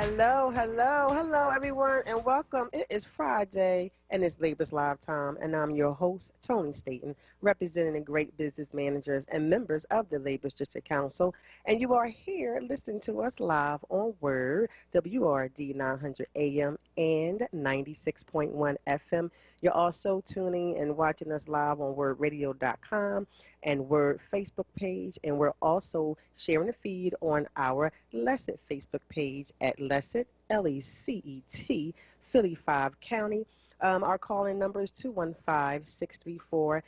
Hello, hello, hello, everyone, and welcome. It is Friday, and it's Labor's Live Time, and I'm your host, Tony Staten, representing the great business managers and members of the Labor's District Council. And you are here listening to us live on WURD, WRD 900 AM and 96.1 FM. You're also tuning and watching us live on wordradio.com and Word Facebook page, and we're also sharing the feed on our Lecet Facebook page at Lecet, Lecet, Philly 5 County. Our call-in number is 215-634-8065,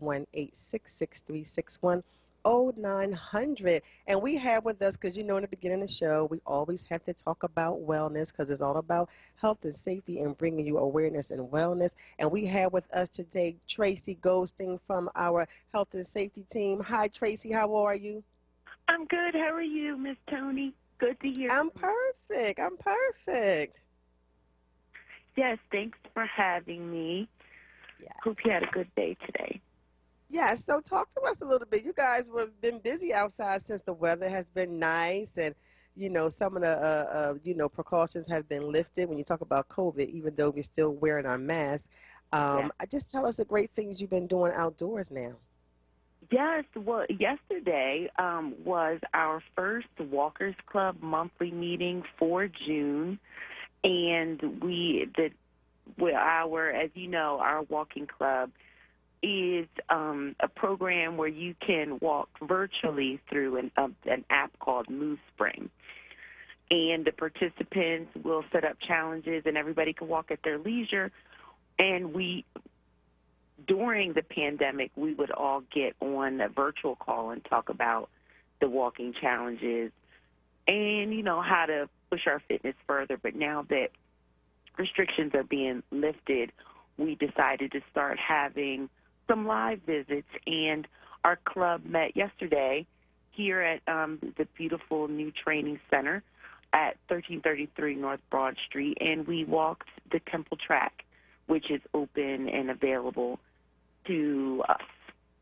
1-866-361. 0900. And we have with us, because in the beginning of the show, we always have to talk about wellness because it's all about health and safety and bringing you awareness and wellness. And we have with us today Tracy Goldstein from our health and safety team. Hi, Tracy. How are you? I'm good. How are you, Miss Tony? Good to hear. I'm perfect. I'm perfect. Yes, thanks for having me. Yeah. Hope you had a good day today. Yeah, so talk to us a little bit. You guys have been busy outside since the weather has been nice, and some of the precautions have been lifted. When you talk about COVID, even though we're still wearing our masks, just tell us the great things you've been doing outdoors now. Yes, well, yesterday was our first Walkers Club monthly meeting for June, and as you know, our walking club is a program where you can walk virtually through an app called MoveSpring. And the participants will set up challenges, and everybody can walk at their leisure. And during the pandemic, we would all get on a virtual call and talk about the walking challenges and, how to push our fitness further. But now that restrictions are being lifted, we decided to start having some live visits, and our club met yesterday here at the beautiful new training center at 1333 North Broad Street, and we walked the Temple Track, which is open and available to us,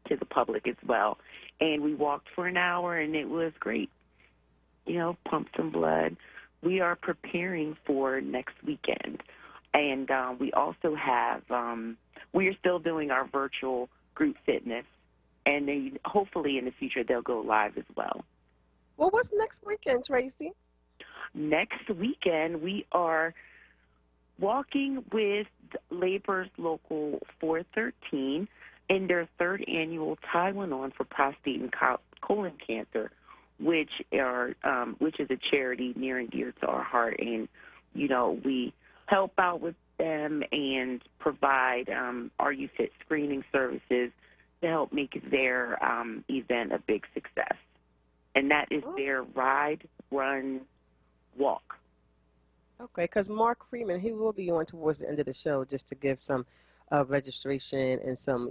to the public as well. And we walked for an hour, and it was great. Pumped some blood. We are preparing for next weekend, and we also have we are still doing our virtual group fitness, and hopefully in the future they'll go live as well. Well, what's next weekend, Tracy? Next weekend we are walking with Labor's Local 413 in their third annual Taiwan On for prostate and colon cancer, which is a charity near and dear to our heart, and we help out with them and provide Are You Fit screening services to help make their event a big success. And that is their ride, run, walk. Okay, because Mark Freeman, he will be on towards the end of the show just to give some registration and some,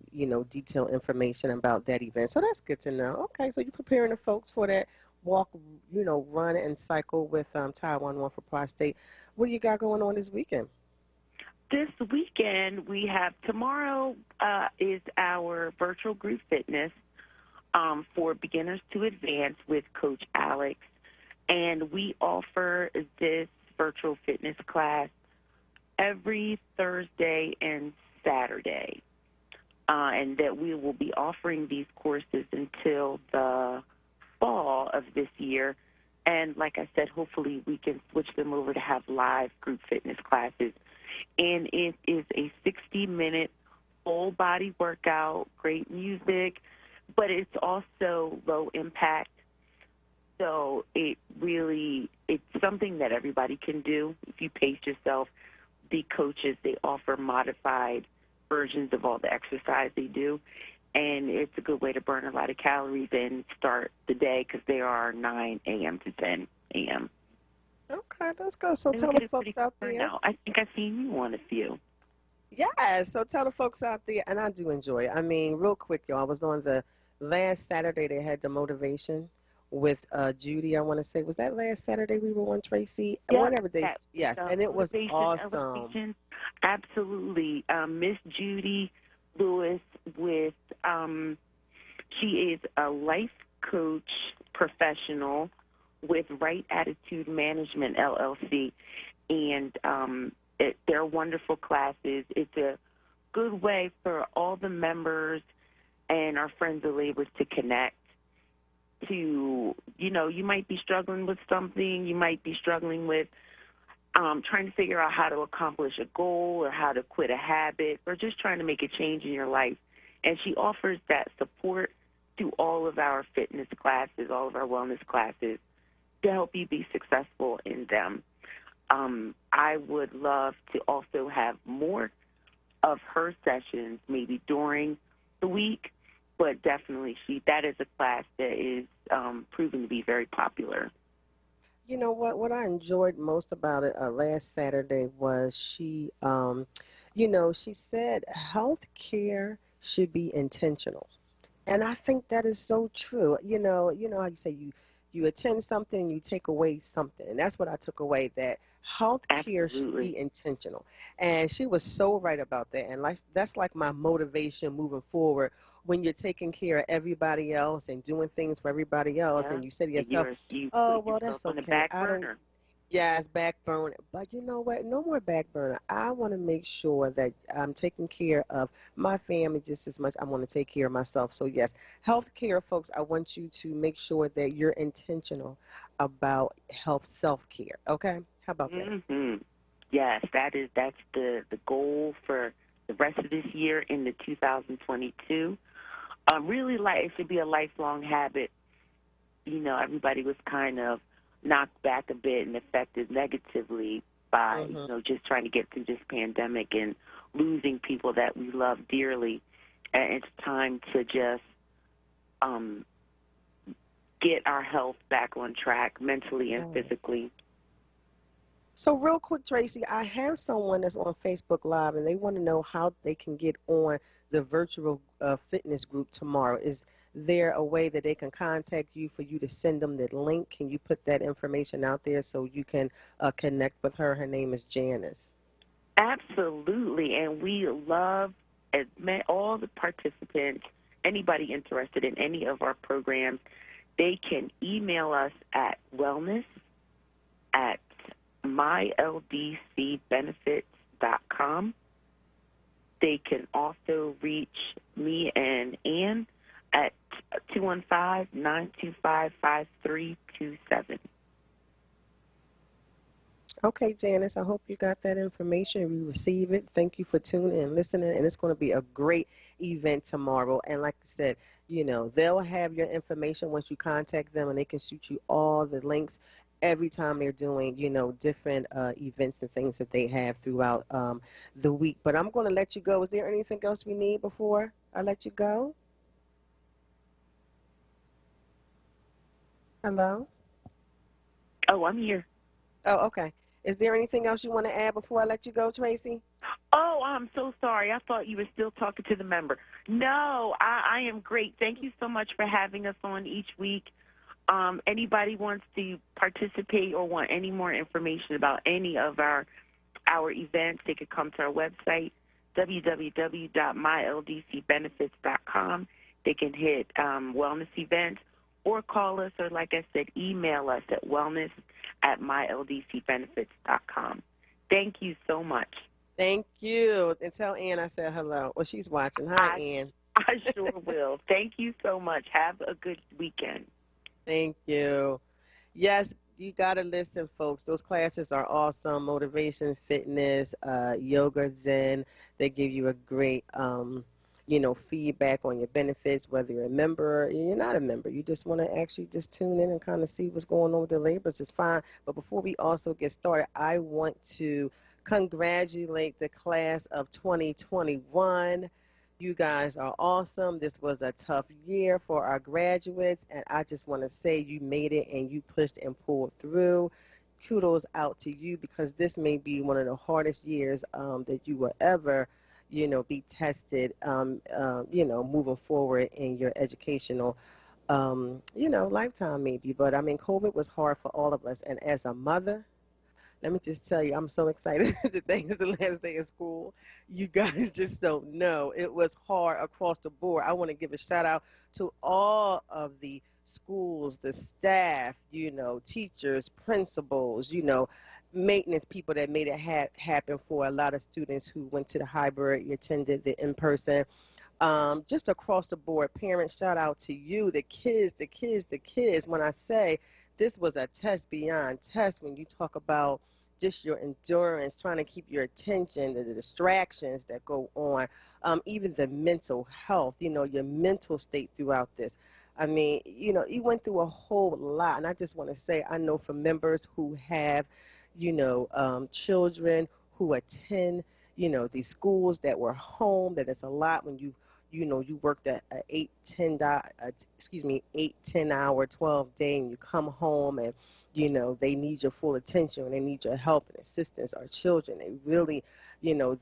detailed information about that event. So that's good to know. Okay, so you're preparing the folks for that walk, run and cycle with Taiwan One for prostate. What do you got going on this weekend? This weekend, we have tomorrow is our virtual group fitness for beginners to advance with Coach Alex. And we offer this virtual fitness class every Thursday and Saturday. And that we will be offering these courses until the fall of this year. And like I said, hopefully we can switch them over to have live group fitness classes. And it is a 60-minute full-body workout, great music, but it's also low impact. So it's something that everybody can do. If you pace yourself, the coaches, they offer modified versions of all the exercise they do. And it's a good way to burn a lot of calories and start the day because they are 9 a.m. to 10 a.m. Okay, let's go. So tell the folks out there. I think I've seen you on a few. Yeah, so tell the folks out there, and I do enjoy it. I mean, real quick, y'all, I was on the last Saturday they had the motivation with Judy, I want to say. Was that last Saturday we were on, Tracy? Yeah, whatever they, yes, and it was awesome. Elevation. Absolutely. Miss Judy Lewis she is a life coach professional with Right Attitude Management LLC, and they're wonderful classes. It's a good way for all the members and our friends of labor to connect. To, you might be struggling with something, you might be struggling with trying to figure out how to accomplish a goal or how to quit a habit or just trying to make a change in your life. And she offers that support through all of our fitness classes, all of our wellness classes, to help you be successful in them. I would love to also have more of her sessions maybe during the week, but definitely that is a class that is proven to be very popular. You know what I enjoyed most about it last Saturday was she said health care should be intentional. And I think that is so true. You know how you say you attend something, you take away something. And that's what I took away, that health care should Absolutely. be intentional. And she was so right about that. And that's like my motivation moving forward when you're taking care of everybody else and doing things for everybody else Yeah. and you say to And yourself, you "Oh, put well, yourself that's on the okay. back I don't." burner. Yes, back burner. But you know what? No more back burner. I want to make sure that I'm taking care of my family just as much I want to take care of myself. So yes, healthcare folks, I want you to make sure that you're intentional about health self-care. Okay? How about that? Hmm. Yes, that's the goal for the rest of this year in the 2022. Really, like it should be a lifelong habit. Everybody was kind of knocked back a bit and affected negatively by Mhm. just trying to get through this pandemic and losing people that we love dearly. And it's time to just um, get our health back on track mentally and Yes. physically. So real quick, Tracy, I have someone that's on Facebook Live and they want to know how they can get on the virtual fitness group tomorrow. Is there a way that they can contact you for you to send them the link? Can you put that information out there so you can connect with her? Her name is Janice. Absolutely, and we love all the participants, anybody interested in any of our programs. They can email us at wellness at myldcbenefits.com. They can also reach me and Ann at 215-925-5327. Okay, Janice, I hope you got that information. We receive it. Thank you for tuning and listening. And it's going to be a great event tomorrow. And like I said, they'll have your information once you contact them and they can shoot you all the links every time they're doing, different events and things that they have throughout the week. But I'm going to let you go. Is there anything else we need before I let you go? Hello? Oh, I'm here. Oh, okay. Is there anything else you want to add before I let you go, Tracy? Oh, I'm so sorry. I thought you were still talking to the member. No, I am great. Thank you so much for having us on each week. Anybody wants to participate or want any more information about any of our events, they could come to our website, www.myldcbenefits.com. They can hit wellness events or call us or, like I said, email us at wellness@myldcbenefits.com. Thank you so much. Thank you. And tell Ann I said hello. Well, she's watching. Hi, I, Ann. I sure will. Thank you so much. Have a good weekend. Thank you. Yes, you got to listen, folks. Those classes are awesome. Motivation, fitness, yoga, Zen. They give you a great, feedback on your benefits, whether you're a member or you're not a member. You just want to actually just tune in and kind of see what's going on with the labors. It's fine. But before we also get started, I want to congratulate the class of 2021. You guys are awesome. This was a tough year for our graduates, and I just want to say you made it and you pushed and pulled through. Kudos out to you because this may be one of the hardest years that you will ever, be tested, moving forward in your educational, lifetime maybe. But I mean, COVID was hard for all of us, and as a mother, let me just tell you, I'm so excited. Today is the last day of school. You guys just don't know. It was hard across the board. I want to give a shout out to all of the schools, the staff, teachers, principals, maintenance people that made it happen for a lot of students who went to the hybrid, attended the in-person. Just across the board, parents, shout out to you, the kids, the kids, the kids. When I say this was a test beyond test, when you talk about just your endurance, trying to keep your attention, the distractions that go on, even the mental health, your mental state throughout this. I mean, you went through a whole lot. And I just want to say, I know for members who have, children who attend, these schools that were home, that it's a lot when you worked a 8, 10 hour, 12 day, and you come home and, they need your full attention, and they need your help and assistance. Our children, they really,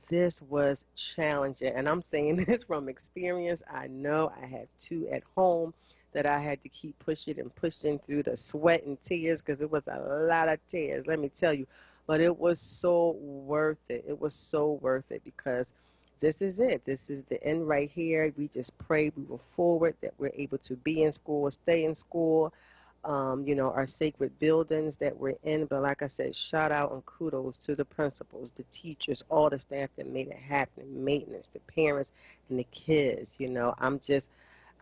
this was challenging. And I'm saying this from experience. I know I have two at home that I had to keep pushing and pushing through the sweat and tears, because it was a lot of tears, let me tell you. But it was so worth it. It was so worth it, because this is it. This is the end right here. We just pray we move forward, that we're able to be in school, stay in school, our sacred buildings that we're in. But like I said, shout out and kudos to the principals, the teachers, all the staff that made it happen, maintenance, the parents, and the kids.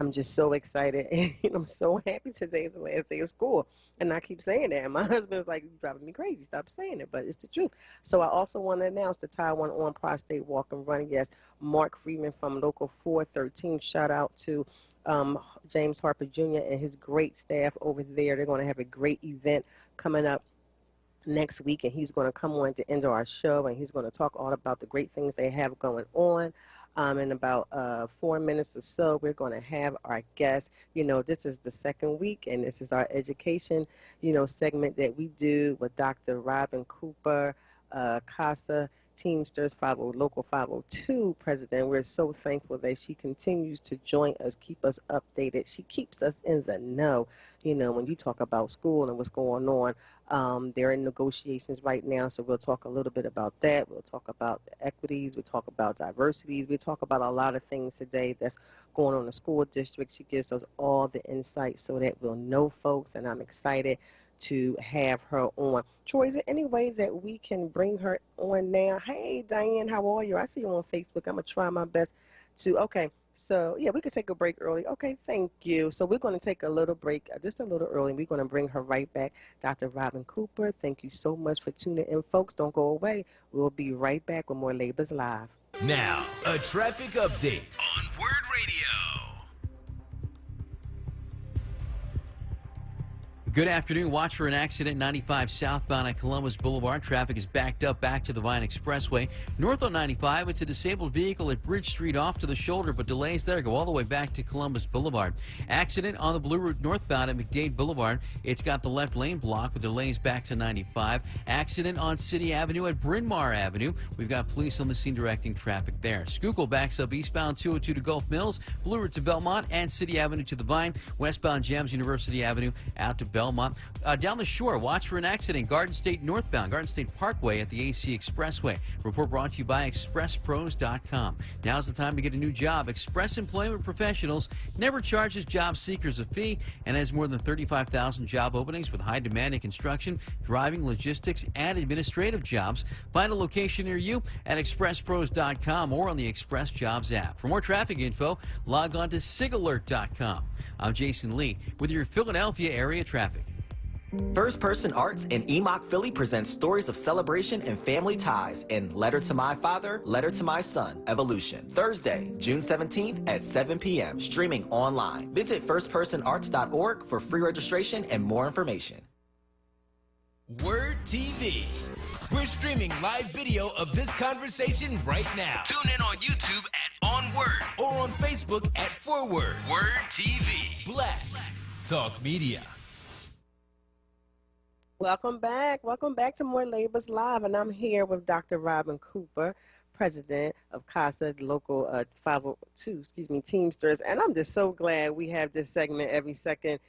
I'm just so excited, and I'm so happy today is the last day of school. And I keep saying that. And my husband's like, you're driving me crazy. Stop saying it, but it's the truth. So I also want to announce the Taiwan on Prostate Walk and Run. Yes, Mark Freeman from Local 413. Shout out to James Harper Jr. and his great staff over there. They're going to have a great event coming up next week, and he's going to come on at the end of our show, and he's going to talk all about the great things they have going on. In about 4 minutes or so, we're going to have our guest. This is the second week, and this is our education, segment that we do with Dr. Robin Cooper, CASA Teamsters Local 502 president. We're so thankful that she continues to join us, keep us updated. She keeps us in the know. When you talk about school and what's going on, they're in negotiations right now, so we'll talk a little bit about that. We'll talk about the equities. We'll talk about diversities. We'll talk about a lot of things today that's going on in the school district. She gives us all the insight so that we'll know folks, and I'm excited to have her on. Troy, is there any way that we can bring her on now? Hey, Diane, how are you? I see you on Facebook. I'm going to try my best to, okay. So, yeah, we could take a break early. Okay, thank you. So we're going to take a little break, just a little early. We're going to bring her right back. Dr. Robin Cooper, thank you so much for tuning in, folks. Don't go away. We'll be right back with more Labors Live. Now, a traffic update on WURD Radio. Good afternoon. Watch for an accident 95 southbound at Columbus Boulevard. Traffic is backed up back to the Vine Expressway. North on 95, it's a disabled vehicle at Bridge Street off to the shoulder, but delays there go all the way back to Columbus Boulevard. Accident on the Blue Route northbound at McDade Boulevard. It's got the left lane blocked with delays back to 95. Accident on City Avenue at Bryn Mawr Avenue. We've got police on the scene directing traffic there. Schuylkill backs up eastbound 202 to Gulf Mills, Blue Route to Belmont, and City Avenue to the Vine. Westbound jams University Avenue out to Belmont. Down the shore, watch for an accident. Garden State northbound, Garden State Parkway at the AC Expressway. Report brought to you by ExpressPros.com. Now's the time to get a new job. Express Employment Professionals never charges job seekers a fee and has more than 35,000 job openings with high demand in construction, driving, logistics, and administrative jobs. Find a location near you at ExpressPros.com or on the Express Jobs app. For more traffic info, log on to SIGAlert.com. I'm Jason Lee with your Philadelphia area traffic. First Person Arts in Emock, Philly presents stories of celebration and family ties in Letter to My Father, Letter to My Son, Evolution. Thursday, June 17th at 7 p.m. Streaming online. Visit firstpersonarts.org for free registration and more information. WURD TV. We're streaming live video of this conversation right now. Tune in on YouTube at onWURD or on Facebook at ForWord. WURD TV. Black Talk Media. Welcome back. Welcome back to more Labors Live, and I'm here with Dr. Robin Cooper, president of CASA, local 502, Teamsters, and I'm just so glad we have this segment every second,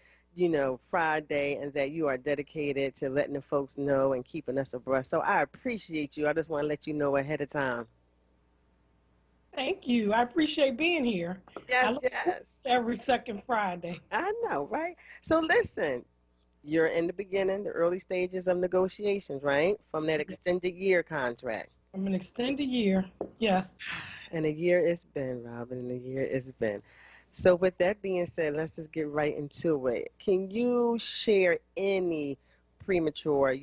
Friday, and that you are dedicated to letting the folks know and keeping us abreast. So I appreciate you. I just want to let you know ahead of time. Thank you. I appreciate being here. I Yes, look forward yes. to every second Friday. I know, right? So listen, you're in the beginning, the early stages of negotiations, right? From that extended year contract. I'm an extended year. Yes. And a year it's been, Robin, and a year it's been. So with that being said, let's just get right into it. Can you share any premature,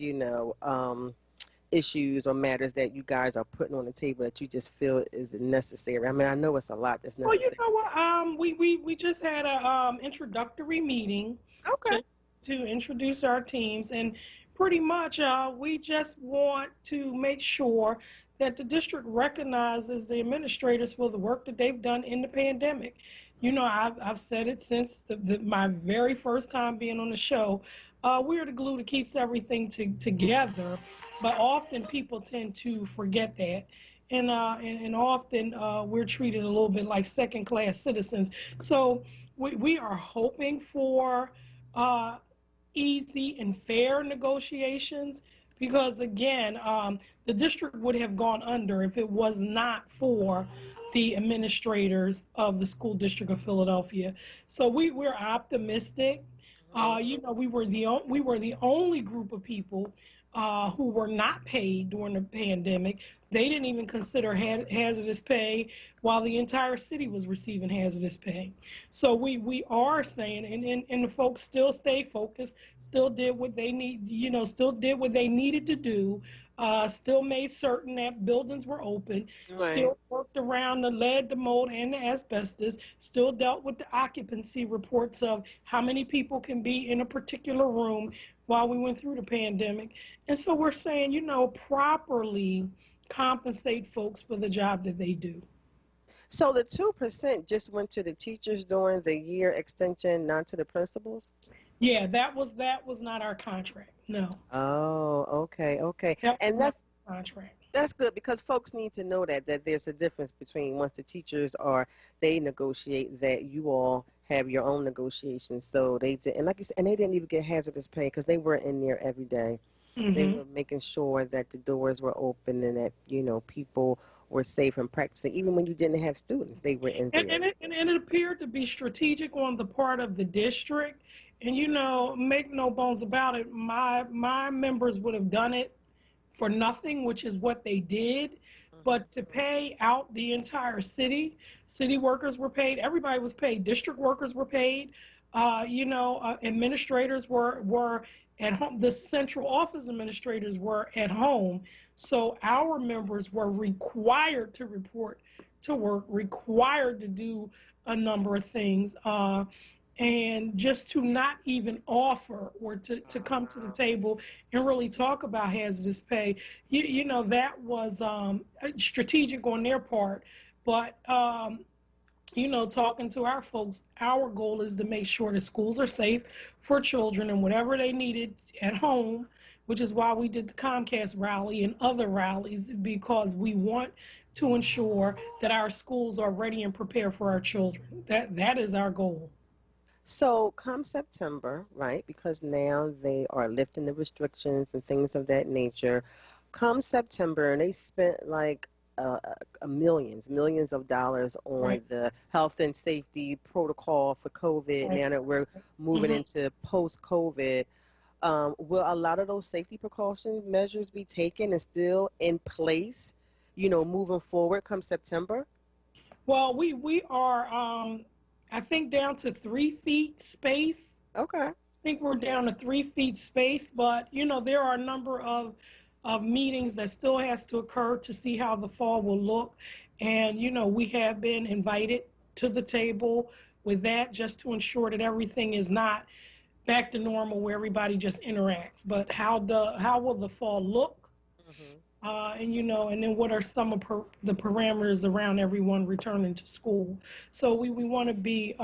issues or matters that you guys are putting on the table that you just feel is necessary? I mean, I know it's a lot that's Well, you necessary. know what? We just had a introductory meeting Okay. to introduce our teams, and pretty much we just want to make sure that the district recognizes the administrators for the work that they've done in the pandemic. You know, I've said it since my very first time being on the show. We're the glue that keeps everything together, but often people tend to forget that. And often we're treated a little bit like second class citizens. So we are hoping for uh, easy and fair negotiations because, again, the district would have gone under if it was not for the administrators of the school district of Philadelphia. So we're optimistic. You know, we were the only group of people who were not paid during the pandemic. They didn't even consider hazardous pay while the entire city was receiving hazardous pay. So we are saying, and the folks still stay focused, still did what they need, you know, still did what they needed to do, still made certain that buildings were open, Right. still worked around the lead, the mold, and the asbestos, still dealt with the occupancy reports of how many people can be in a particular room while we went through the pandemic. And so we're saying, you know, properly compensate folks for the job that they do. So the 2% just went to the teachers during the year extension, not to the principals? Yeah, that was not our contract. No, Oh, okay, okay. that was And not that's our contract. that's good because folks need to know that there's a difference between once the teachers are they negotiate that you all have your own negotiations. So they did, and like you said, and they didn't even get hazardous pay because they were in there every day. They Hmm. were making sure that the doors were open and that people were safe and practicing. Even when you didn't have students, they were in And, there. and, it, and it appeared to be strategic on the part of the district. And you know, make no bones about it, my members would have done it for nothing, which is what they did. But to pay out the entire city workers were paid, everybody was paid, district workers were paid, administrators were at home, the central office administrators were at home. So our members were required to report to work, required to do a number of things. And just to not even offer or to come to the table and really talk about hazardous pay, you know, that was strategic on their part. But, you know, talking to our folks, our goal is to make sure the schools are safe for children and whatever they needed at home, which is why we did the Comcast rally and other rallies, because we want to ensure that our schools are ready and prepared for our children. That is our goal. So come September, right? Because now they are lifting the restrictions and things of that nature. Come September, and they spent like millions of dollars on Right. the health and safety protocol for COVID. Right. Now that we're moving Mhm. into post-COVID, will a lot of those safety precaution measures be taken and still in place, moving forward come September? Well, we are, I think, down to 3 feet space. Okay. I think we're down to 3 feet space, but you know there are a number of meetings that still has to occur to see how the fall will look, and you know we have been invited to the table with that just to ensure that everything is not back to normal where everybody just interacts, but how will the fall look? Hmm. And you know, and then what are some of the parameters around everyone returning to school? So we want to be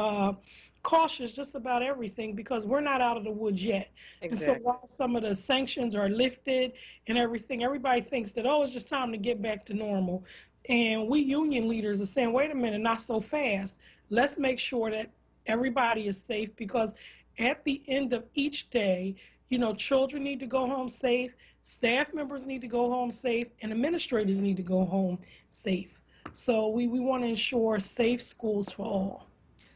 cautious just about everything because we're not out of the woods yet. And so Exactly. while some of the sanctions are lifted and everything, everybody thinks that, oh, it's just time to get back to normal. And we union leaders are saying, wait a minute, not so fast. Let's make sure that everybody is safe because at the end of each day, you know, children need to go home safe, staff members need to go home safe, and administrators need to go home safe. So we want to ensure safe schools for all.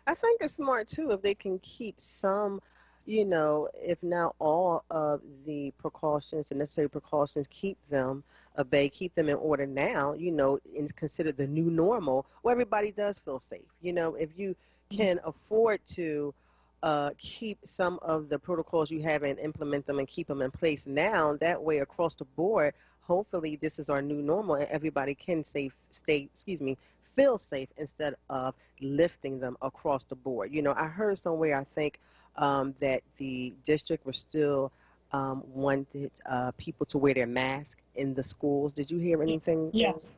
I think it's smart too if they can keep some, if not all of the precautions, the necessary precautions, keep them at bay, keep them in order now, and consider the new normal where everybody does feel safe. If you can afford to keep some of the protocols you have and implement them and keep them in place now, that way across the board, hopefully this is our new normal and everybody can feel safe instead of lifting them across the board. I heard somewhere, I think, that the district was still wanted people to wear their mask in the schools. Did you hear anything? Yes.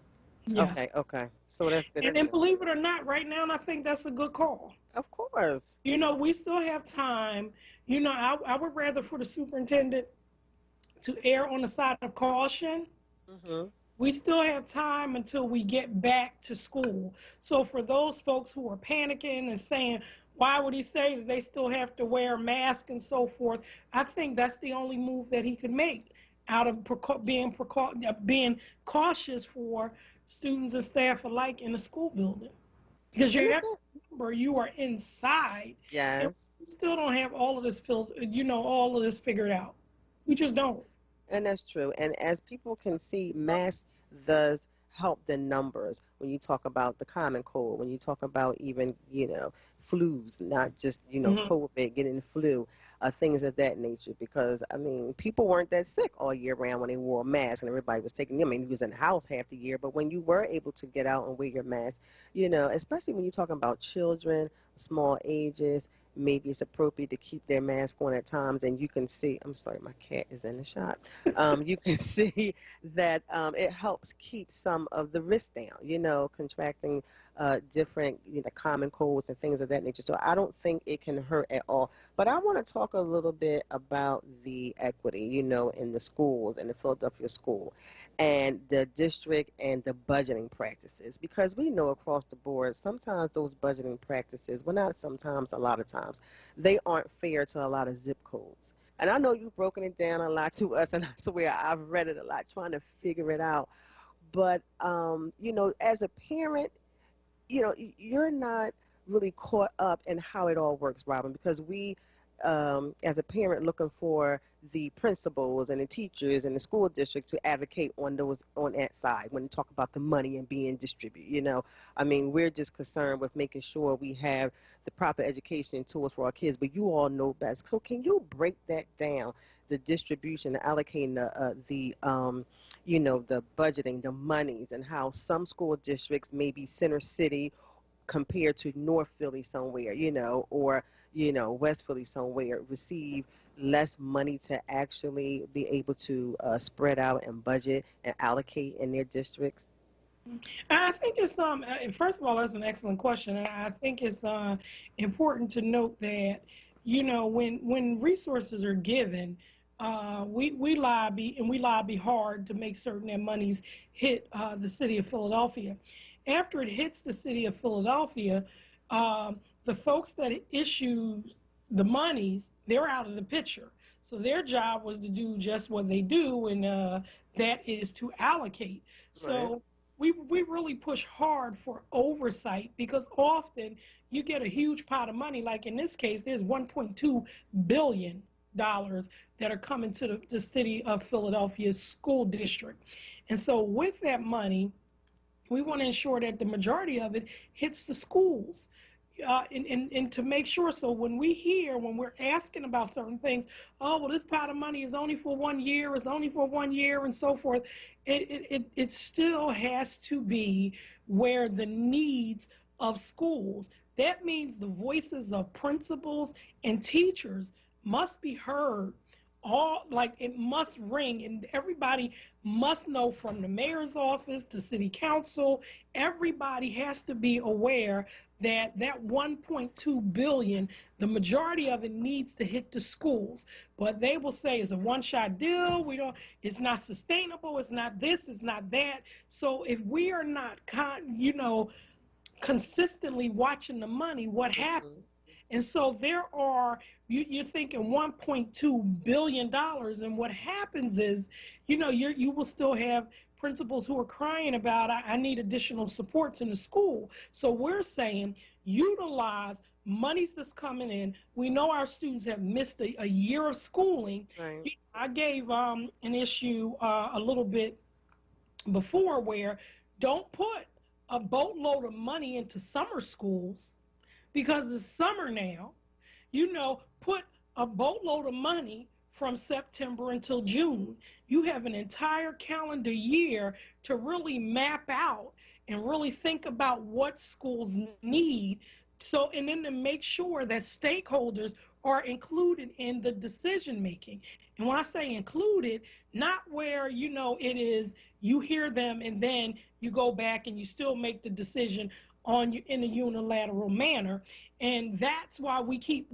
Yes. Okay. So that's good. And believe it or not, right now, I think that's a good call. Of course. We still have time. I would rather for the superintendent to err on the side of caution. Mm-hmm. We still have time until we get back to school. So for those folks who are panicking and saying, why would he say that they still have to wear a mask and so forth? I think that's the only move that he could make out of being cautious for students and staff alike in the school building. Because you have to remember, you are inside. Yes. And we still don't have all of this figured out. We just don't. And that's true. And as people can see, masks does help the numbers when you talk about the common cold, when you talk about even, flus, not just, COVID, getting flu, things of that nature. Because, people weren't that sick all year round when they wore a mask and everybody was taking them. You was in the house half the year. But when you were able to get out and wear your mask, especially when you're talking about children, small ages, maybe it's appropriate to keep their mask on at times, and you can see, I'm sorry, my cat is in the shop. You can see that it helps keep some of the risk down, contracting different common colds and things of that nature. So I don't think it can hurt at all. But I want to talk a little bit about the equity, in the schools, in the Philadelphia school, and the district and the budgeting practices, because we know across the board sometimes those budgeting practices, well, not sometimes, a lot of times, they aren't fair to a lot of zip codes. And I know you've broken it down a lot to us, and I swear I've read it a lot trying to figure it out. But, as a parent, you're not really caught up in how it all works, Robin, because we, as a parent, looking for the principals and the teachers and the school district to advocate on that side when you talk about the money and being distributed. We're just concerned with making sure we have the proper education tools for our kids, but you all know best. So can you break that down, the distribution, the allocating the budgeting, the monies, and how some school districts, maybe Center City compared to North Philly somewhere, or West Philly somewhere, receive less money to actually be able to spread out and budget and allocate in their districts? I think it's first of all, that's an excellent question, and I think it's important to note that when resources are given, we lobby hard to make certain that monies hit the city of Philadelphia. After it hits the city of Philadelphia, the folks that issue the monies, they're out of the picture. So their job was to do just what they do, and that is to allocate. So we really push hard for oversight, because often you get a huge pot of money. Like in this case, there's $1.2 billion that are coming to the city of Philadelphia's school district. And so with that money, we want to ensure that the majority of it hits the schools. And to make sure, so when we're asking about certain things, oh, well, this pot of money is only for 1 year, and so forth, it still has to be where the needs of schools. That means the voices of principals and teachers must be heard. It must ring, and everybody must know, from the mayor's office to city council, everybody has to be aware that that 1.2 billion, the majority of it needs to hit the schools. But they will say it's a one-shot deal. It's not sustainable. It's not this, it's not that. So if we are not consistently watching the money, what happens And so there are, you're thinking $1.2 billion. And what happens is, you will still have principals who are crying about, I need additional supports in the school. So we're saying utilize monies that's coming in. We know our students have missed a year of schooling. Right. I gave an issue a little bit before where don't put a boatload of money into summer schools because it's summer now. Put a boatload of money from September until June. You have an entire calendar year to really map out and really think about what schools need. So, and then to make sure that stakeholders are included in the decision making. And when I say included, not where, it is you hear them and then you go back and you still make the decision in a unilateral manner. And that's why we keep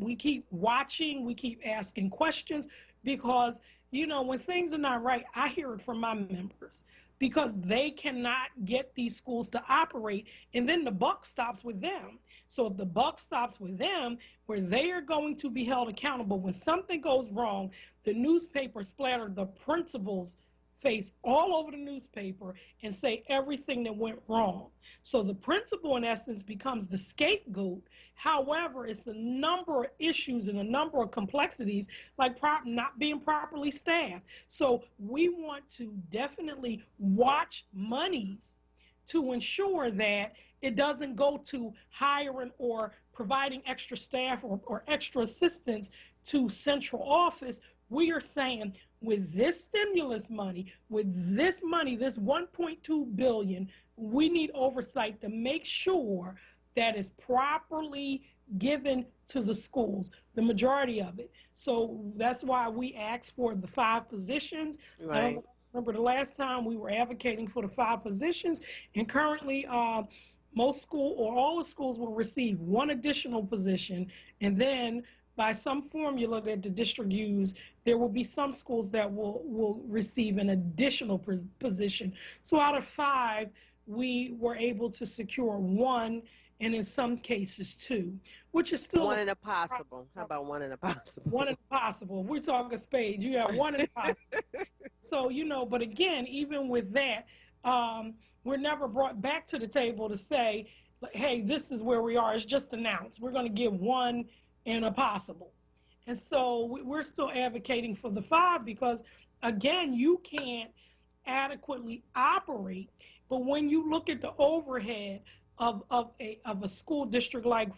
watching, we keep asking questions, because when things are not right, I hear it from my members, because they cannot get these schools to operate, and then the buck stops with them. So if the buck stops with them, where they are going to be held accountable when something goes wrong, the newspaper splatter the principals face all over the newspaper and say everything that went wrong. So the principal, in essence, becomes the scapegoat. However, it's the number of issues and the number of complexities, like not being properly staffed. So we want to definitely watch monies to ensure that it doesn't go to hiring or providing extra staff or extra assistance to central office. We are saying, with this stimulus money, with this money, this $1.2 billion, we need oversight to make sure that is properly given to the schools, the majority of it. So that's why we asked for the 5 positions. Right. Remember the last time we were advocating for the 5 positions, and currently most school or all the schools will receive 1 additional position, and then by some formula that the district used, there will be some schools that will receive an additional position. So out of 5, we were able to secure 1, and in some cases 2, which is still 1 in a possible. How about 1 in a possible? 1 in a possible. We're talking spades. You have 1 in a possible. So, but again, even with that, we're never brought back to the table to say, hey, this is where we are. It's just announced. We're going to give 1 in a possible. And so we're still advocating for the 5 because, again, you can't adequately operate. But when you look at the overhead of a school district like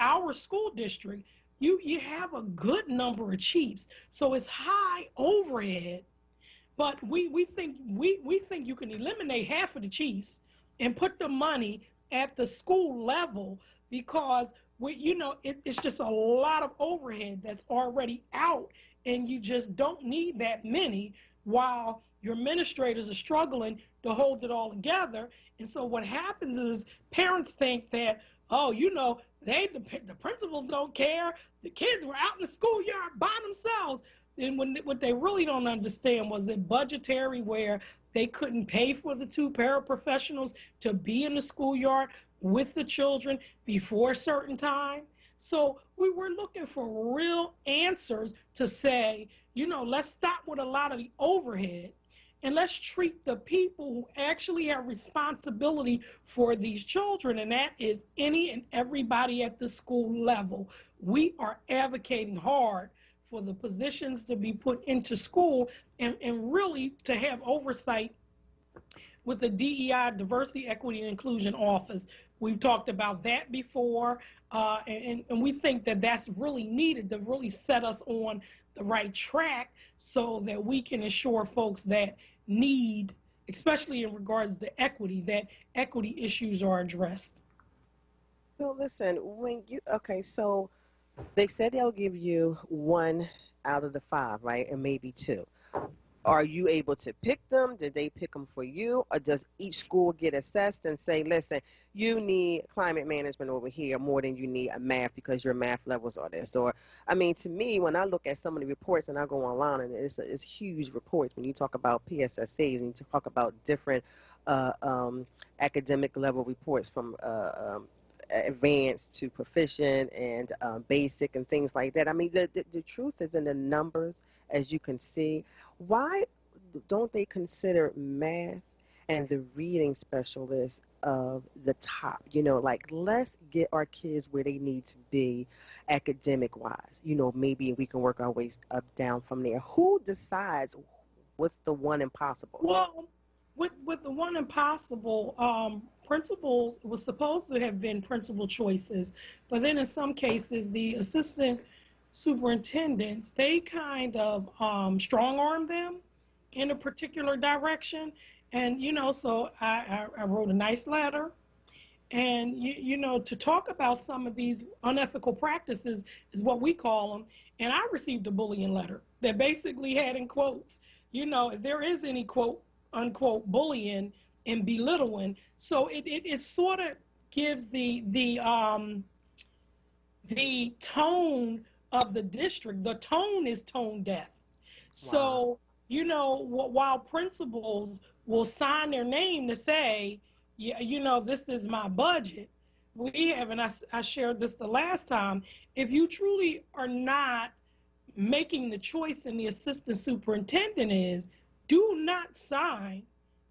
our school district, you have a good number of chiefs. So it's high overhead. But we think you can eliminate half of the chiefs and put the money at the school level, because it's just a lot of overhead that's already out, and you just don't need that many while your administrators are struggling to hold it all together. And so what happens is parents think that, the principals don't care. The kids were out in the schoolyard by themselves. And what they really don't understand was it budgetary, where they couldn't pay for the 2 paraprofessionals to be in the schoolyard with the children before a certain time. So we were looking for real answers to say, let's stop with a lot of the overhead and let's treat the people who actually have responsibility for these children, and that is any and everybody at the school level. We are advocating hard for the positions to be put into school and really to have oversight with the DEI, Diversity, Equity, and Inclusion Office. We've talked about that before, and we think that that's really needed to really set us on the right track so that we can ensure folks that need, especially in regards to equity, that equity issues are addressed. So listen, so they said they'll give you 1 out of the 5, right? And maybe 2. Are you able to pick them? Did they pick them for you? Or does each school get assessed and say, listen, you need climate management over here more than you need a math because your math levels are this? Or, to me, when I look at some of the reports and I go online, and it's huge reports when you talk about PSSAs and you talk about different academic level reports from advanced to proficient and basic and things like that. I mean, the truth is in the numbers, as you can see. Why don't they consider math and the reading specialists of the top? Like, let's get our kids where they need to be academic wise. Maybe we can work our way up down from there. Who decides what's the one impossible? Well, with the one impossible, principals was supposed to have been principal choices, but then in some cases the assistant superintendents, they kind of strong arm them in a particular direction. And so I wrote a nice letter, and to talk about some of these unethical practices is what we call them. And I received a bullying letter that basically had in quotes, if there is any quote unquote bullying and belittling. So it sort of gives the tone of the district. The tone is tone deaf. So while principals will sign their name to say, yeah, this is my budget, we have, and I shared this the last time, if you truly are not making the choice and the assistant superintendent is, do not sign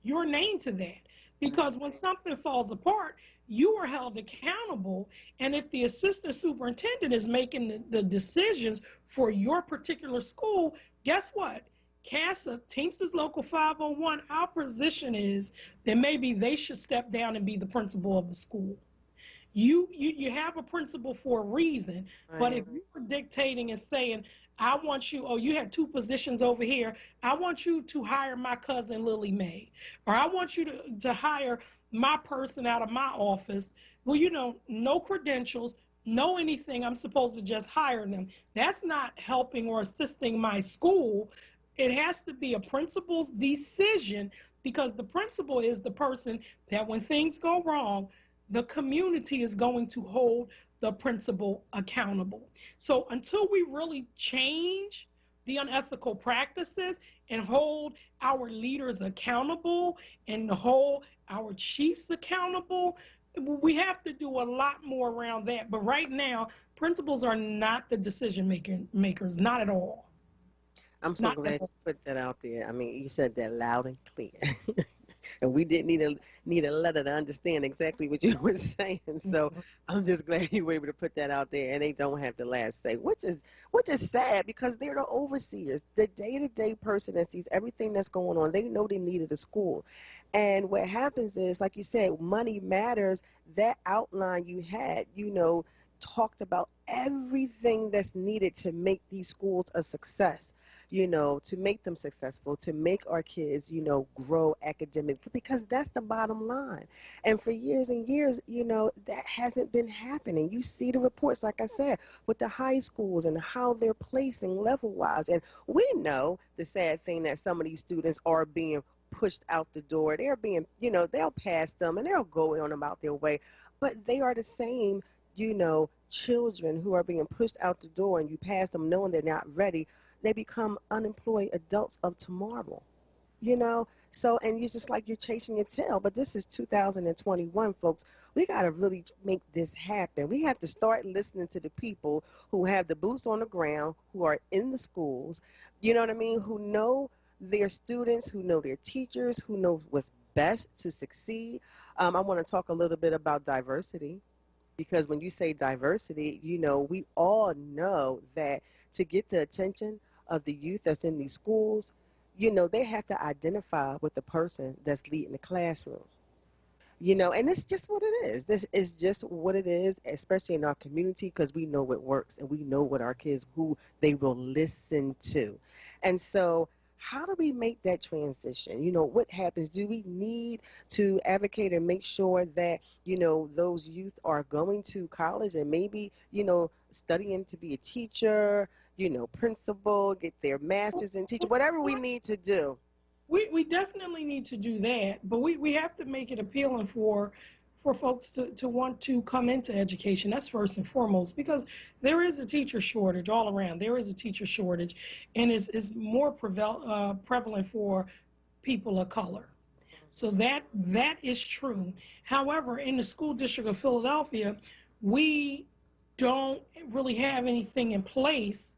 your name to that. Because when something falls apart, you are held accountable. And if the assistant superintendent is making the decisions for your particular school, guess what? CASA, Teamsters Local 501, our position is that maybe they should step down and be the principal of the school. You have a principal for a reason, but if you are dictating and saying, I want you, you have two positions over here, I want you to hire my cousin Lily Mae, or I want you to hire my person out of my office. Well, no credentials, no anything, I'm supposed to just hire them. That's not helping or assisting my school. It has to be a principal's decision, because the principal is the person that when things go wrong, the community is going to hold the principal accountable. So until we really change the unethical practices and hold our leaders accountable and hold our chiefs accountable, we have to do a lot more around that. But right now, principals are not the decision makers, not at all. I'm so glad you put that out there. I mean, you said that loud and clear. And we didn't need a letter to understand exactly what you were saying. So I'm just glad you were able to put that out there, and they don't have the last say, which is sad, because they're the overseers, the day-to-day person that sees everything that's going on. They know they needed a school. And what happens is, like you said, money matters. That outline you had, talked about everything that's needed to make these schools a success. To make them successful, to make our kids, grow academically, because that's the bottom line. And for years and years, that hasn't been happening. You see the reports, like I said, with the high schools and how they're placing level-wise. And we know the sad thing that some of these students are being pushed out the door. They're being, they'll pass them and they'll go on about their way. But they are the same, children who are being pushed out the door, and you pass them knowing they're not ready. They become unemployed adults of tomorrow, So, and you're just like, you're chasing your tail. But this is 2021, folks. We got to really make this happen. We have to start listening to the people who have the boots on the ground, who are in the schools, you know what I mean, who know their students, who know their teachers, who know what's best to succeed. I want to talk a little bit about diversity, because when you say diversity, we all know that to get the attention of the youth that's in these schools, they have to identify with the person that's leading the classroom. And it's just what it is. This is just what it is, especially in our community, because we know what works and we know what our kids, who they will listen to. And so how do we make that transition? What happens? Do we need to advocate and make sure that, those youth are going to college and maybe, studying to be a teacher, principal, get their master's in teaching, whatever we need to do? We definitely need to do that, but we have to make it appealing for folks to want to come into education. That's first and foremost, because there is a teacher shortage all around. There is a teacher shortage, and it's more prevalent for people of color. So that is true. However, in the school district of Philadelphia, we don't really have anything in place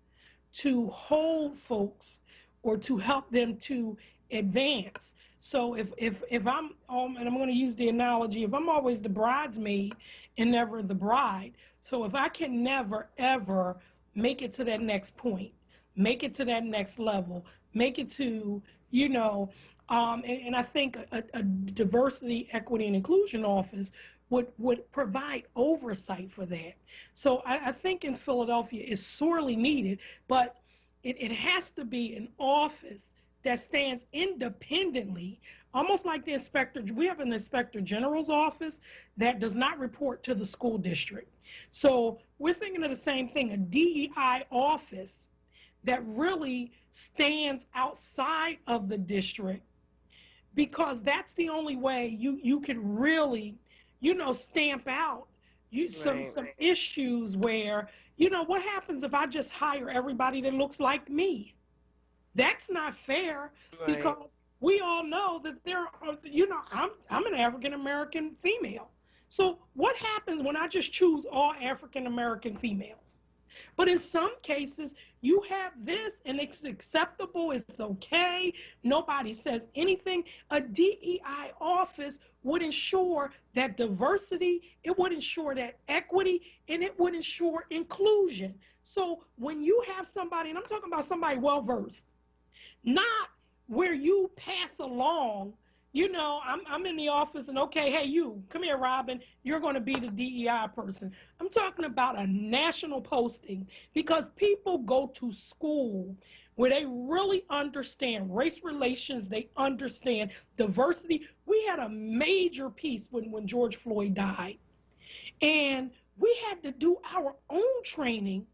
to hold folks or to help them to advance. So if I'm and I'm going to use the analogy, if I'm always the bridesmaid and never the bride, so if I can never ever make it to that next point, make it to that next level, make it to, and I think a diversity, equity, and inclusion office would provide oversight for that. So I think in Philadelphia it's sorely needed, but it has to be an office that stands independently, almost like the inspector. We have an inspector general's office that does not report to the school district. So we're thinking of the same thing, a DEI office that really stands outside of the district, because that's the only way you can really, stamp out some issues where, what happens if I just hire everybody that looks like me? That's not fair, because we all know that there are, I'm an African American female. So what happens when I just choose all African American females? But in some cases, you have this and it's acceptable, it's okay, nobody says anything. A DEI office would ensure that diversity, it would ensure that equity, and it would ensure inclusion. So when you have somebody, and I'm talking about somebody well-versed, not where you pass along, I'm in the office and, okay, hey, you, come here, Robin, you're going to be the DEI person. I'm talking about a national posting, because people go to school where they really understand race relations, they understand diversity. We had a major piece when George Floyd died, and we had to do our own training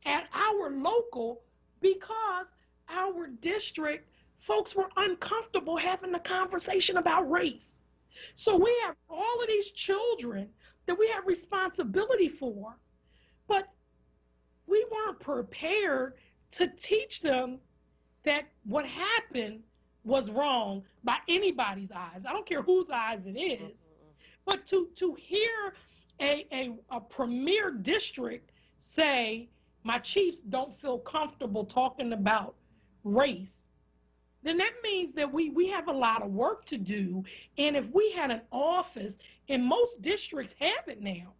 at our local, because our district folks were uncomfortable having a conversation about race. So we have all of these children that we have responsibility for, but we weren't prepared to teach them that what happened was wrong by anybody's eyes. I don't care whose eyes it is. But to hear a premier district say, my chiefs don't feel comfortable talking about race, then that means that we have a lot of work to do. And if we had an office, and most districts have it now,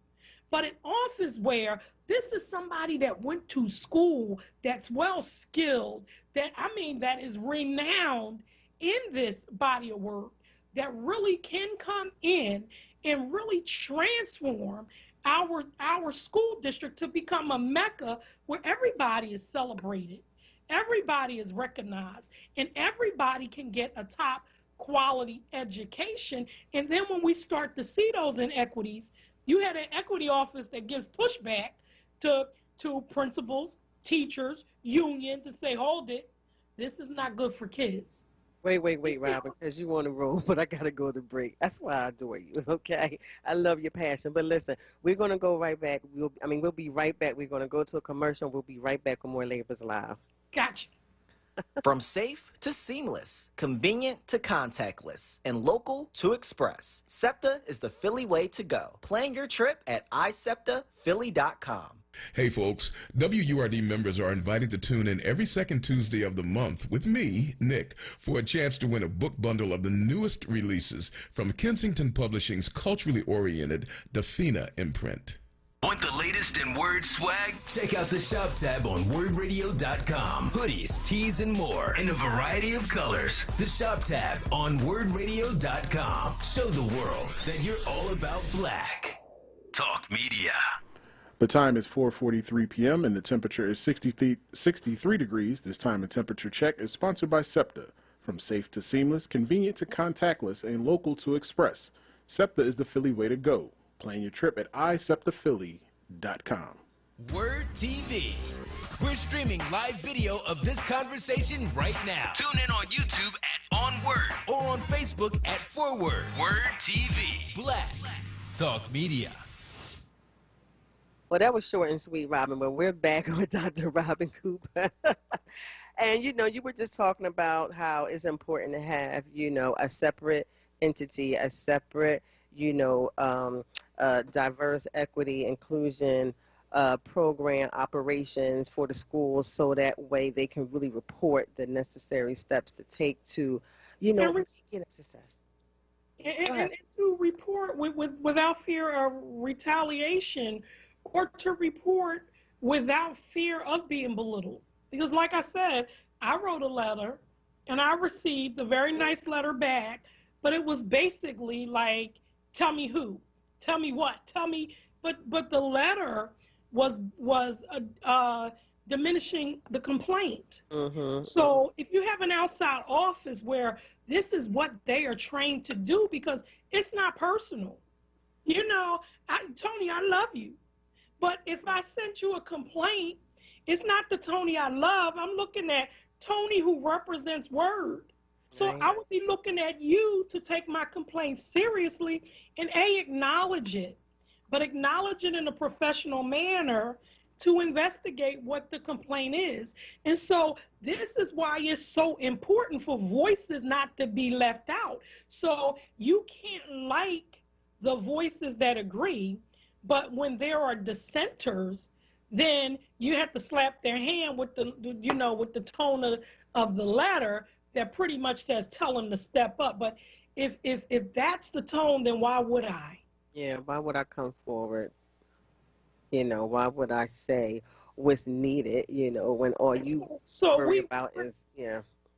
but an office where this is somebody that went to school, that's well skilled, that is renowned in this body of work, that really can come in and really transform our school district to become a mecca where everybody is celebrated. Everybody is recognized, and everybody can get a top quality education. And then when we start to see those inequities, you had an equity office that gives pushback to principals, teachers, unions, and say, hold it, this is not good for kids. Wait, Robin, because you want to roll, but I got to go to break. That's why I adore you, okay? I love your passion. But listen, we're going to go right back. We'll be right back. We're going to go to a commercial. We'll be right back with more Labor's Live. Gotcha. From safe to seamless, convenient to contactless, and local to express, SEPTA is the Philly way to go. Plan your trip at iseptaphilly.com. Hey folks, WURD members are invited to tune in every second Tuesday of the month with me, Nick, for a chance to win a book bundle of the newest releases from Kensington Publishing's culturally oriented Dafina imprint. Want the latest in Word swag? Check out the shop tab on WordRadio.com. Hoodies, tees, and more in a variety of colors. The shop tab on WordRadio.com. Show the world that you're all about black. Talk Media. The time is 4:43 p.m. and the temperature is 63 degrees. This time and temperature check is sponsored by SEPTA. From safe to seamless, convenient to contactless, and local to express, SEPTA is the Philly way to go. Plan your trip at iseptaphilly.com. WURD TV. We're streaming live video of this conversation right now. Tune in on YouTube at onWURD or on Facebook at WURD. WURD TV. Black Talk Media. Well, that was short and sweet, Robin, but we're back with Dr. Robin Cooper. And, you were just talking about how it's important to have, a separate entity, a separate, diverse equity inclusion program operations for the schools, so that way they can really report the necessary steps to take to, And, re- get a success. and, Go and ahead. and to report without fear of retaliation, or to report without fear of being belittled. Because, like I said, I wrote a letter and I received a very nice letter back, but it was basically like, tell me who, tell me what, tell me. But the letter was diminishing the complaint. So if you have an outside office where this is what they are trained to do, because it's not personal. Tony, I love you. But if I sent you a complaint, it's not the Tony I love. I'm looking at Tony who represents WURD. So Right. I would be looking at you to take my complaint seriously and acknowledge it, but acknowledge it in a professional manner to investigate what the complaint is. And so this is why it's so important for voices not to be left out. So you can't like the voices that agree, but when there are dissenters, then you have to slap their hand with the tone of the letter that pretty much says tell them to step up. But if that's the tone, then why would I? Yeah, why would I come forward? Why would I say what's needed, when all you So worry about is,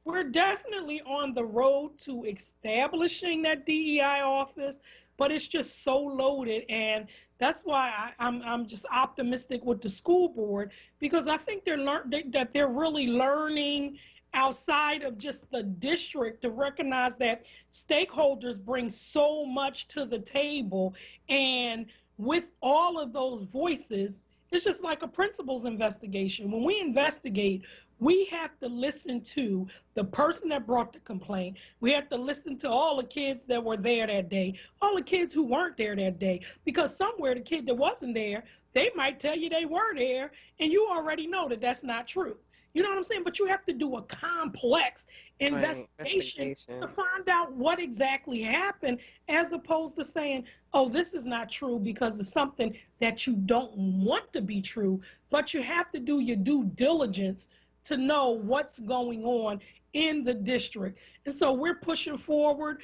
we're definitely on the road to establishing that DEI office, but it's just so loaded, and that's why I'm just optimistic with the school board, because I think that they're really learning outside of just the district to recognize that stakeholders bring so much to the table, and with all of those voices, it's just like a principal's investigation. When we investigate, we have to listen to the person that brought the complaint. We have to listen to all the kids that were there that day, all the kids who weren't there that day, because somewhere the kid that wasn't there, they might tell you they were there, and you already know that that's not true. You know what I'm saying? But you have to do a complex investigation to find out what exactly happened, as opposed to saying, oh, this is not true because it's something that you don't want to be true. But you have to do your due diligence to know what's going on in the district. And so we're pushing forward.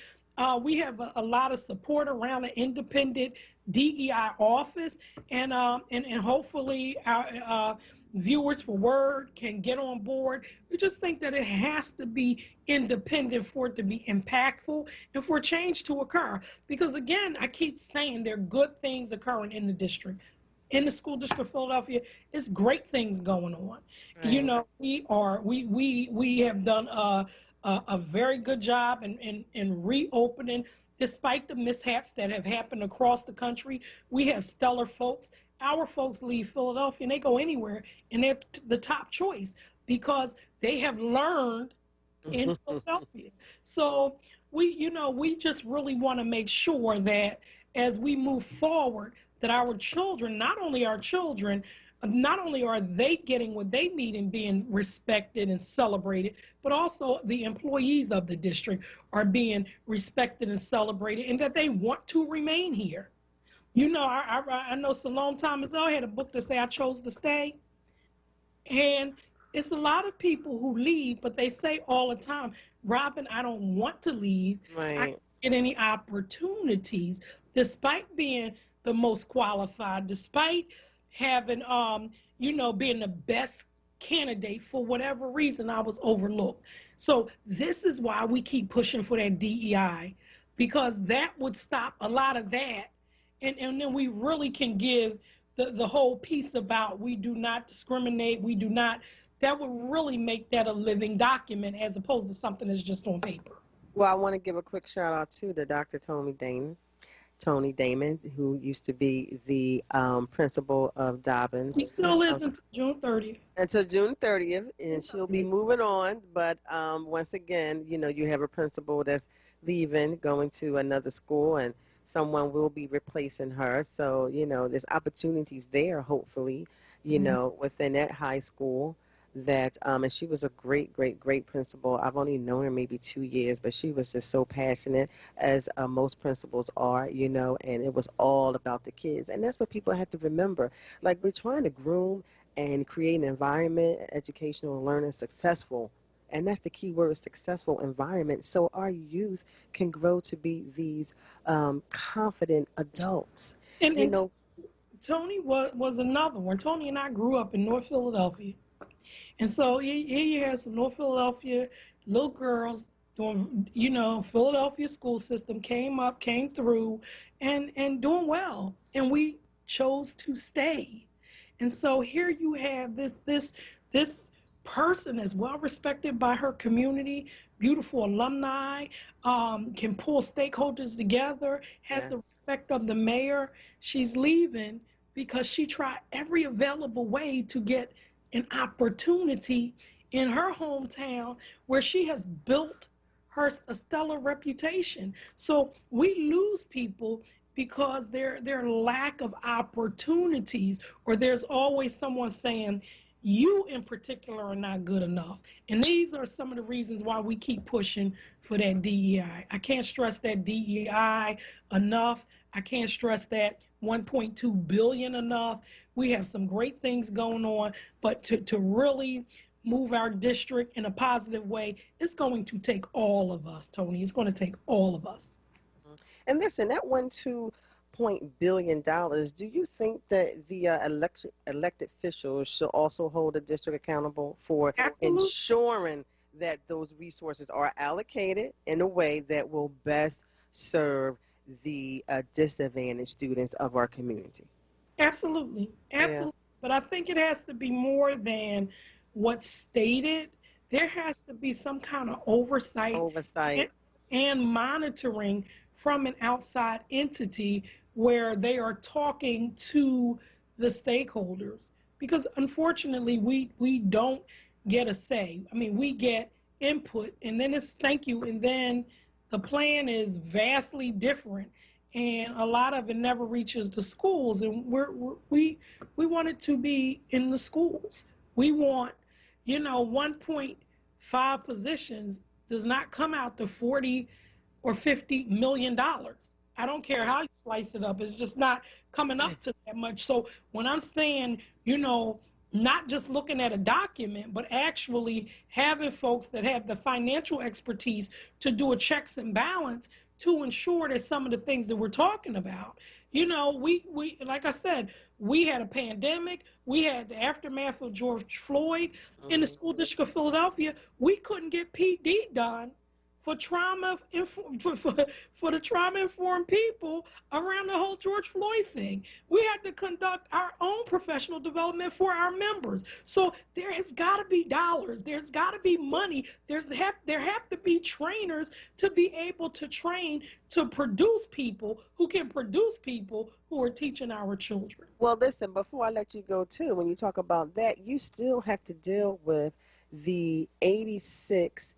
We have a lot of support around an independent DEI office, and hopefully our viewers for WURD can get on board. We just think that it has to be independent for it to be impactful and for change to occur. Because again, I keep saying there are good things occurring in the district. In the school district of Philadelphia, it's great things going on. Right. We have done a very good job in reopening, despite the mishaps that have happened across the country. We have stellar folks. Our folks leave Philadelphia and they go anywhere, and they're the top choice because they have learned in Philadelphia. So we just really want to make sure that as we move forward, that our children, not only are they getting what they need and being respected and celebrated, but also the employees of the district are being respected and celebrated, and that they want to remain here. I know Salome Thomas had a book that say I chose to stay. And it's a lot of people who leave, but they say all the time, Robin, I don't want to leave. Right. I can't get any opportunities, despite being the most qualified, despite having, being the best candidate. For whatever reason, I was overlooked. So this is why we keep pushing for that DEI, because that would stop a lot of that. And then we really can give the whole piece about we do not discriminate, that would really make that a living document as opposed to something that's just on paper. Well, I want to give a quick shout out to the Dr. Tony Damon, who used to be the principal of Dobbins. He still is until June 30th. Until June 30th, and she'll be moving on. But once again, you have a principal that's leaving, going to another school, and someone will be replacing her. So, there's opportunities there, hopefully, within that high school. that, and she was a great, great, great principal. I've only known her maybe 2 years, but she was just so passionate, as most principals are, and it was all about the kids. And that's what people have to remember. Like, we're trying to groom and create an environment, educational and learning successful. And that's the key word, successful environment. So our youth can grow to be these confident adults. And, You and know, Tony was another one. Tony and I grew up in North Philadelphia. And so here you have some North Philadelphia little girls doing, Philadelphia school system came through and doing well. And we chose to stay. And so here you have this person that's well respected by her community, beautiful alumni, can pull stakeholders together, has the respect of the mayor. She's leaving because she tried every available way to get an opportunity in her hometown where she has built a stellar reputation. So we lose people because their lack of opportunities, or there's always someone saying, you in particular are not good enough. And these are some of the reasons why we keep pushing for that DEI. I can't stress that DEI enough. I can't stress that 1.2 billion enough. We have some great things going on, but to really move our district in a positive way, it's going to take all of us, Tony. It's going to take all of us. and listen, that $1.2 billion, do you think that the elected officials should also hold the district accountable for Absolutely. ensuring that those resources are allocated in a way that will best serve the disadvantaged students of our community? Absolutely. Absolutely. Yeah. But I think it has to be more than what's stated. There has to be some kind of oversight. And monitoring from an outside entity where they are talking to the stakeholders. Because unfortunately, we don't get a say. I mean, we get input, and then it's thank you, and then the plan is vastly different, and a lot of it never reaches the schools. And we want it to be in the schools. We want, 1.5 positions does not come out to 40 or 50 million dollars. I don't care how you slice it up. It's just not coming up to that much. So when I'm saying, not just looking at a document, but actually having folks that have the financial expertise to do a checks and balance to ensure that some of the things that we're talking about, we like I said, we had a pandemic, we had the aftermath of George Floyd. In the school district of Philadelphia, we couldn't get PD done for the trauma-informed people around the whole George Floyd thing. We had to conduct our own professional development for our members. So there has got to be dollars. There's got to be money. There have to be trainers to be able to train to produce people who can produce people who are teaching our children. Well, listen, before I let you go, too, when you talk about that, you still have to deal with the 86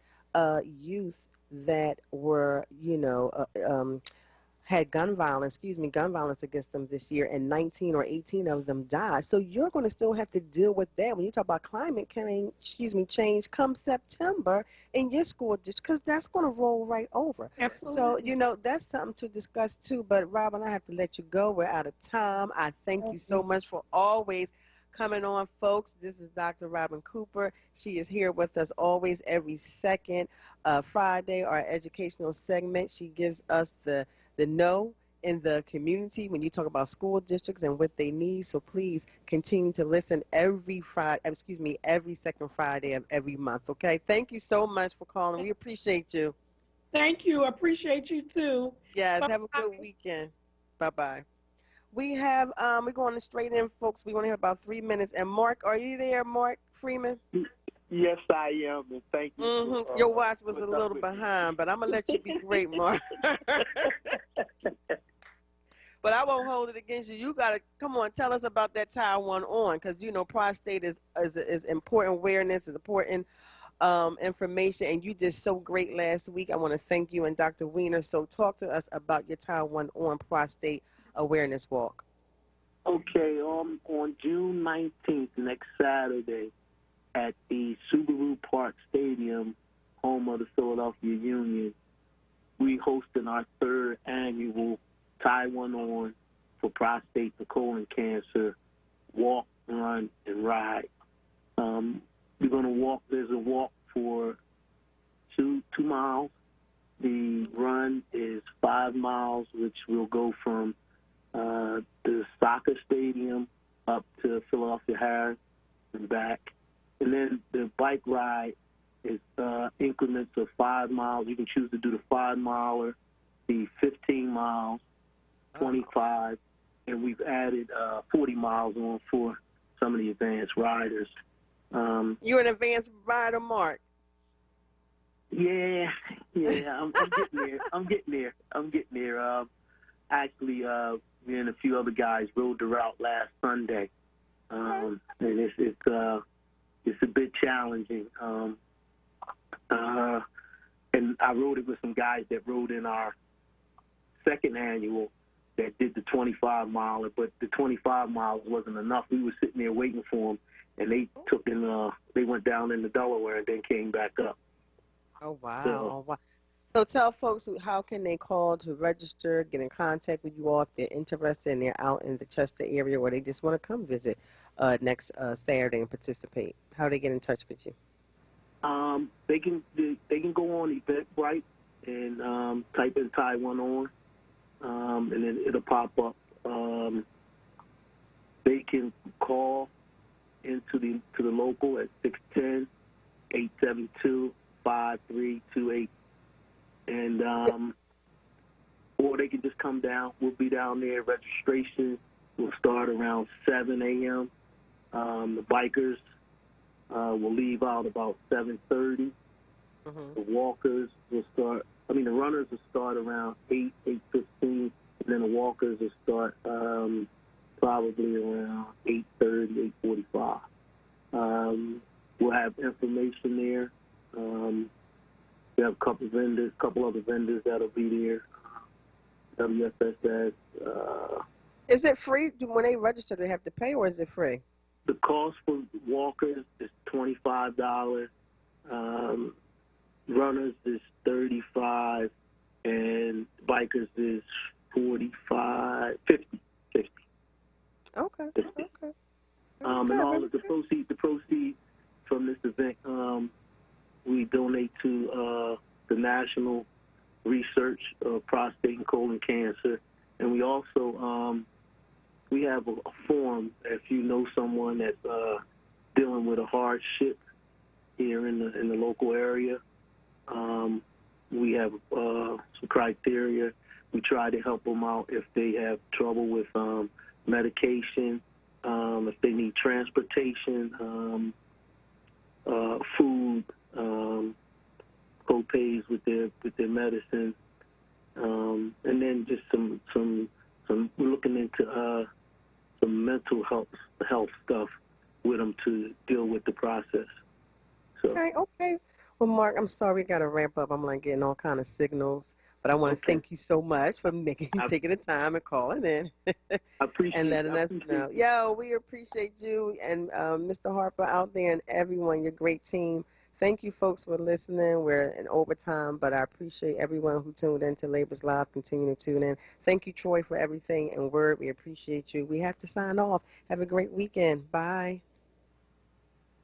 youth that were, had gun violence against them this year, and 19 or 18 of them died. So you're going to still have to deal with that when you talk about climate change come September in your school district, because that's going to roll right over. Absolutely. So, that's something to discuss too. But Robin, I have to let you go. We're out of time. I thank you so much for always coming on, folks. This is Dr. Robin Cooper. She is here with us always every second Friday, our educational segment. She gives us the know in the community when you talk about school districts and what they need. So please continue to listen every second Friday of every month, okay? Thank you so much for calling. We appreciate you. Thank you. I appreciate you too. Yes, Bye-bye. have a good weekend. Bye-bye. We have, we're going straight in, folks. We only have about 3 minutes. And Mark, are you there, Mark Freeman? Yes, I am, and thank you. Your watch was a little behind, but I'm going to let you be great, Mark. But I won't hold it against you. You got to, come on, tell us about that Taiwan on, because, prostate is important awareness, is important information, and you did so great last week. I want to thank you and Dr. Weiner. So talk to us about your Taiwan on prostate awareness walk. Okay, on June 19th, next Saturday, at the Subaru Park Stadium, home of the Philadelphia Union. We hosting our third annual Tie One On for prostate and colon cancer walk, run, and ride. We're going to walk. There's a walk for 2 miles. The run is 5 miles, which will go from the soccer stadium up to Philadelphia Harris and back. And then the bike ride is increments of 5 miles. You can choose to do the 5-miler, the 15 miles, 25, and we've added 40 miles on for some of the advanced riders. You're an advanced rider, Mark. Yeah, I'm getting there. Actually, me and a few other guys rode the route last Sunday, and it's a bit challenging. And I rode it with some guys that rode in our second annual that did the 25-miler, but the 25 miles wasn't enough. We were sitting there waiting for them, and they went down into Delaware and then came back up. Oh, wow. So tell folks how can they call to register, get in contact with you all if they're interested and they're out in the Chester area or they just want to come visit next Saturday and participate. How do they get in touch with you? They can go on Eventbrite and type in Tie One On, and then it'll pop up. They can call into the local at 610-872-5328, and or they can just come down. We'll be down there. Registration will start around 7 a.m. The bikers will leave out about 7:30. The walkers will start. The runners will start around 8:15, and then the walkers will start probably around 8:30, 8:45. We'll have information there. We have a couple other vendors that'll be there. WFSS. Is it free? When they register, do they have to pay, or is it free? The cost for walkers is $25. Runners is $35, and bikers is $45, $50. Okay. 50. Okay. And all of the proceeds from this event, we donate to the National Research of Prostate and Colon Cancer, and we also we have a form if you know someone that's dealing with a hardship here in the local area. We have some criteria. We try to help them out if they have trouble with medication, if they need transportation, food, co-pays with their medicine, and then just some we're looking into some mental health stuff with them to deal with the process. So. Okay. Well, Mark, I'm sorry we got to ramp up. I'm like getting all kind of signals, but I want to thank you so much for taking the time and calling in and letting us know. Yo, we appreciate you and Mr. Harper out there and everyone, your great team. Thank you, folks, for listening. We're in overtime, but I appreciate everyone who tuned in to Labor's Live. Continue to tune in. Thank you, Troy, for everything and WURD. We appreciate you. We have to sign off. Have a great weekend. Bye.